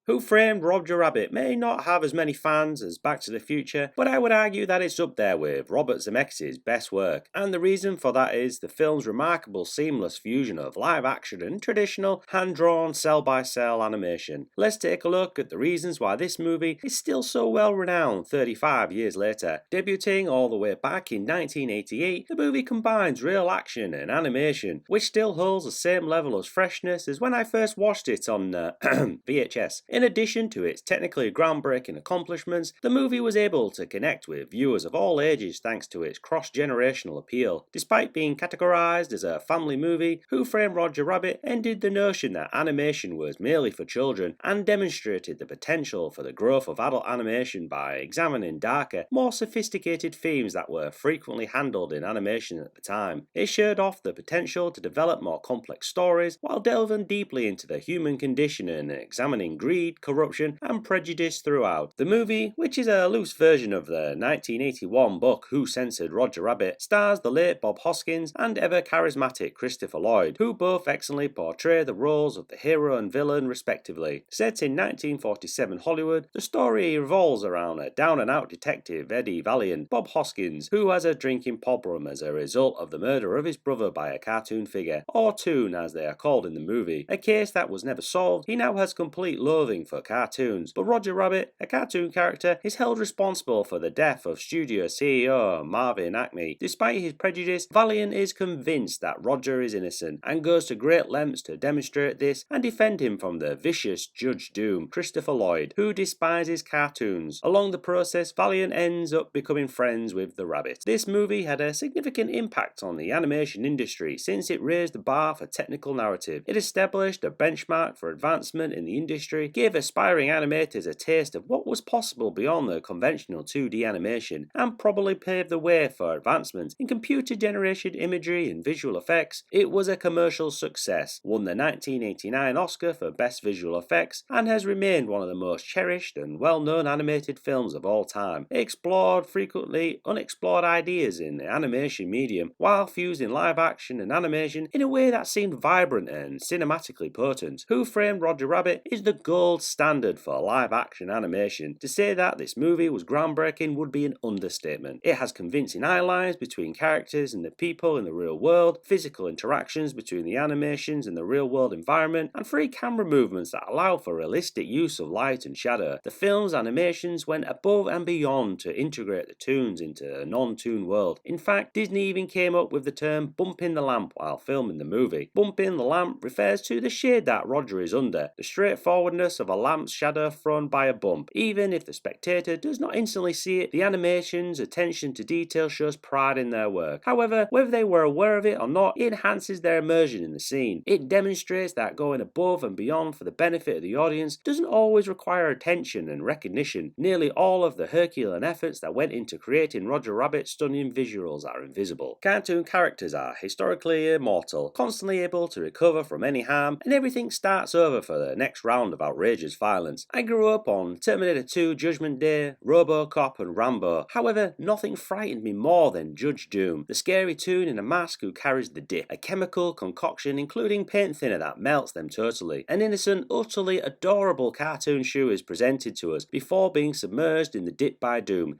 Who Framed Roger Rabbit may not have as many fans as Back to the Future, but I would argue that it's up there with Robert Zemeckis' best work, and the reason for that is the film's remarkable seamless fusion of live action and traditional hand-drawn cell-by-cell animation. Let's take a look at the reasons why this movie is still so well renowned 35 years later. Debuting all the way back in 1988, the movie combines real action and animation, which still holds the same level of freshness as when I first watched it on VHS. In addition to its technically groundbreaking accomplishments, the movie was able to connect with viewers of all ages thanks to its cross-generational appeal. Despite being categorized as a family movie, Who Framed Roger Rabbit ended the notion that animation was merely for children and demonstrated the potential for the growth of adult animation by examining darker, more sophisticated themes that were frequently handled in animation at the time. It showed off the potential to develop more complex stories while delving deeply into the human condition and examining greed, corruption, and prejudice throughout. The movie, which is a loose version of the 1981 book Who Censored Roger Rabbit, stars the late Bob Hoskins and ever-charismatic Christopher Lloyd, who both excellently portray the roles of the hero and villain respectively. Set in 1947 Hollywood, the story revolves around a down-and-out detective, Eddie Valiant, Bob Hoskins, who has a drinking problem as a result of the murder of his brother by a cartoon figure, or toon as they are called in the movie. A case that was never solved, he now has complete loathing for cartoons, but Roger Rabbit, a cartoon character, is held responsible for the death of studio CEO Marvin Acme. Despite his prejudice, Valiant is convinced that Roger is innocent and goes to great lengths to demonstrate this and defend him from the vicious Judge Doom, Christopher Lloyd, who despises cartoons. Along the process, Valiant ends up becoming friends with the rabbit. This movie had a significant impact on the animation industry since it raised the bar for technical narrative. It established a benchmark for advancement in the industry, gave aspiring animators a taste of what was possible beyond the conventional 2D animation, and probably paved the way for advancements in computer-generated imagery and visual effects. It was a commercial success, won the 1989 Oscar for Best Visual Effects, and has remained one of the most cherished and well-known animated films of all time. It explored frequently unexplored ideas in the animation medium, while fusing live action and animation in a way that seemed vibrant and cinematically potent. Who Framed Roger Rabbit is the gold standard for live action animation. To say that this movie was groundbreaking would be an understatement. It has convincing eye lines between characters and the people in the real world, physical interactions between the animations and the real world environment, and free camera movements that allow for realistic use of light and shadow. The film's animations went above and beyond to integrate the toons into a non-toon world. In fact, Disney even came up with the term bumping the lamp while filming the movie. Bumping the lamp refers to the shade that Roger is under, the straightforwardness of a lamp's shadow thrown by a bump. Even if the spectator does not instantly see it, the animation's attention to detail shows pride in their work. However, whether they were aware of it or not, it enhances their immersion in the scene. It demonstrates that going above and beyond for the benefit of the audience doesn't always require attention and recognition. Nearly all of the Herculean efforts that went into creating Roger Rabbit's stunning visuals are invisible. Cartoon characters are historically immortal, constantly able to recover from any harm, and everything starts over for the next round of outrageous violence. I grew up on Terminator 2, Judgment Day, RoboCop, and Rambo. However, nothing frightened me more than Judge Doom, the scary toon in a mask who carries the dip, a chemical concoction including paint thinner that melts them totally. An innocent, utterly adorable cartoon shoe is presented to us before being submerged in the dip by Doom.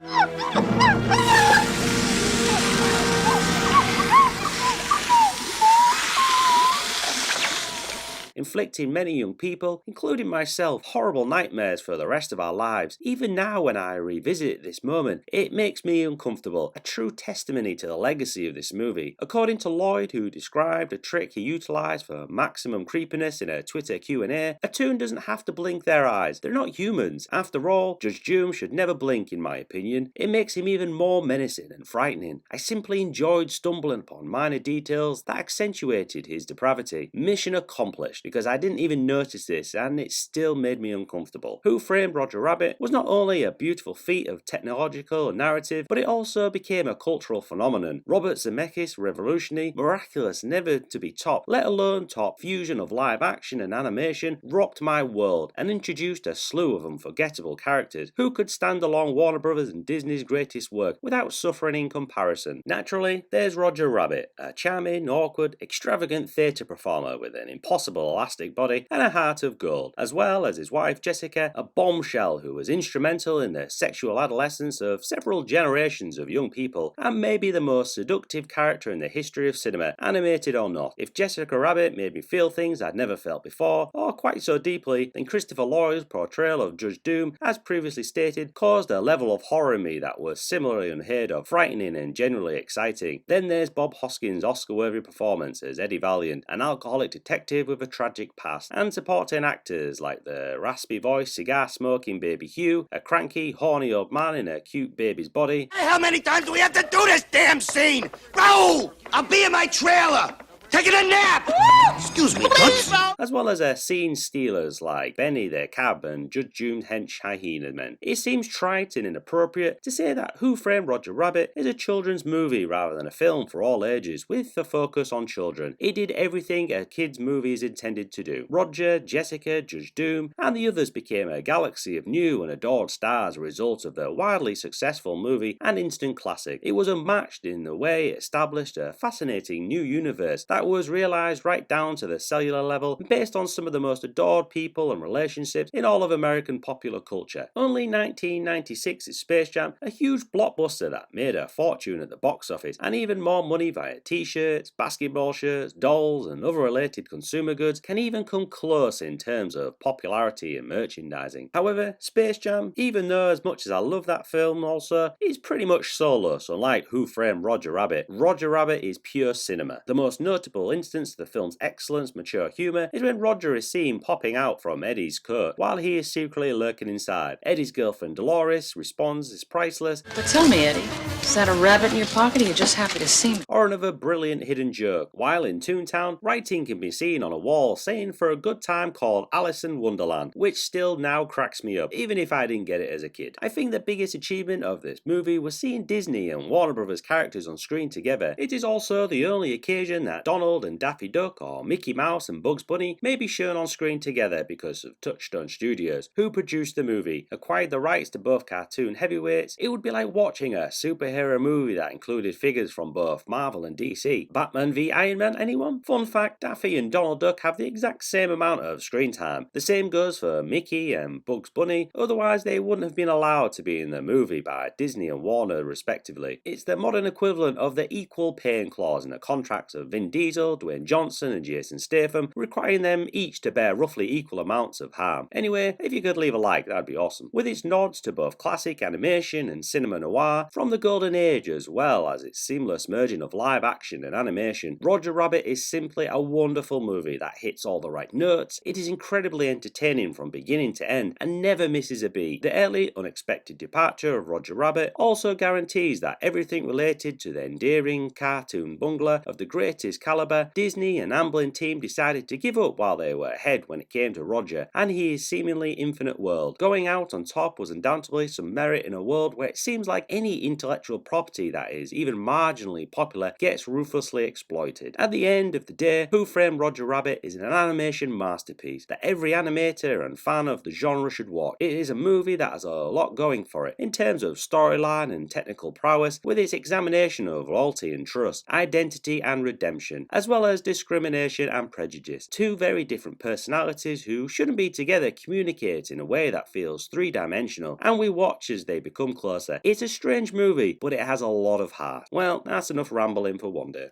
Inflicting many young people, including myself, horrible nightmares for the rest of our lives. Even now when I revisit this moment, it makes me uncomfortable, a true testimony to the legacy of this movie. According to Lloyd, who described a trick he utilised for maximum creepiness in a Twitter Q&A, a toon doesn't have to blink their eyes. They're not humans. After all, Judge Doom should never blink in my opinion. It makes him even more menacing and frightening. I simply enjoyed stumbling upon minor details that accentuated his depravity. Mission accomplished, because I didn't even notice this and it still made me uncomfortable. Who Framed Roger Rabbit was not only a beautiful feat of technological narrative, but it also became a cultural phenomenon. Robert Zemeckis' revolutionary, miraculous, never to be topped, let alone top fusion of live action and animation rocked my world and introduced a slew of unforgettable characters who could stand along Warner Brothers and Disney's greatest work without suffering in comparison. Naturally, there's Roger Rabbit, a charming, awkward, extravagant theatre performer with an impossible elastic body and a heart of gold, as well as his wife Jessica, a bombshell who was instrumental in the sexual adolescence of several generations of young people, and maybe the most seductive character in the history of cinema, animated or not. If Jessica Rabbit made me feel things I'd never felt before, or quite so deeply, then Christopher Lloyd's portrayal of Judge Doom, as previously stated, caused a level of horror in me that was similarly unheard of, frightening and genuinely exciting. Then there's Bob Hoskins' Oscar-worthy performance as Eddie Valiant, an alcoholic detective with a tragic past, and supporting actors like the raspy-voiced, cigar-smoking baby Hugh, a cranky, horny old man in a cute baby's body. How many times do we have to do this damn scene? Raoul! I'll be in my trailer! Taking a nap! Excuse me, Toots. As well as scene stealers like Benny the Cab and Judge Doom's hench hyena men. It seems trite and inappropriate to say that Who Framed Roger Rabbit is a children's movie rather than a film for all ages with a focus on children. It did everything a kid's movie is intended to do. Rodger, Jessica, Judge Doom, and the others became a galaxy of new and adored stars as a result of the wildly successful movie and instant classic. It was unmatched in the way it established a fascinating new universe that was realized right down to the cellular level, based on some of the most adored people and relationships in all of American popular culture. Only 1996's Space Jam, a huge blockbuster that made a fortune at the box office, and even more money via t-shirts, basketball shirts, dolls, and other related consumer goods, can even come close in terms of popularity and merchandising. However, Space Jam, even though as much as I love that film also, is pretty much soulless, unlike Who Framed Roger Rabbit. Roger Rabbit is pure cinema. The most notable instance of the film's excellent mature humour is when Rodger is seen popping out from Eddie's coat while he is secretly lurking inside. Eddie's girlfriend Dolores responds is priceless. But tell me, Eddie, is that a rabbit in your pocket or are you just happy to see me? Or another brilliant hidden joke. While in Toontown, writing can be seen on a wall saying for a good time called Alice in Wonderland, which still now cracks me up, even if I didn't get it as a kid. I think the biggest achievement of this movie was seeing Disney and Warner Brothers characters on screen together. It is also the only occasion that Donald and Daffy Duck or Mickey Mouse and Bugs Bunny may be shown on screen together because of Touchstone Studios, who produced the movie, acquired the rights to both cartoon heavyweights. It would be like watching a superhero movie that included figures from both Marvel and DC. Batman v Iron Man, anyone? Fun fact, Daffy and Donald Duck have the exact same amount of screen time. The same goes for Mickey and Bugs Bunny, otherwise they wouldn't have been allowed to be in the movie by Disney and Warner respectively. It's the modern equivalent of the equal paying clause in the contracts of Vin Diesel, Dwayne Johnson and Jason Statham, requiring them each to bear roughly equal amounts of harm. Anyway, if you could leave a like, that'd be awesome. With its nods to both classic animation and cinema noir from the golden age, as well as its seamless merging of live action and animation, Roger Rabbit is simply a wonderful movie that hits all the right notes. It is incredibly entertaining from beginning to end and never misses a beat. The early, unexpected departure of Roger Rabbit also guarantees that everything related to the endearing cartoon bungler of the greatest caliber, Disney and Amblin team decided to give up while they were ahead when it came to Rodger and his seemingly infinite world. Going out on top was undoubtedly some merit in a world where it seems like any intellectual property that is even marginally popular gets ruthlessly exploited. At the end of the day, Who Framed Roger Rabbit is an animation masterpiece that every animator and fan of the genre should watch. It is a movie that has a lot going for it in terms of storyline and technical prowess, with its examination of loyalty and trust, identity and redemption, as well as discrimination and prejudice. Two very different personalities who shouldn't be together communicate in a way that feels three-dimensional, and we watch as they become closer. It's a strange movie, but it has a lot of heart. Well, that's enough rambling for one day.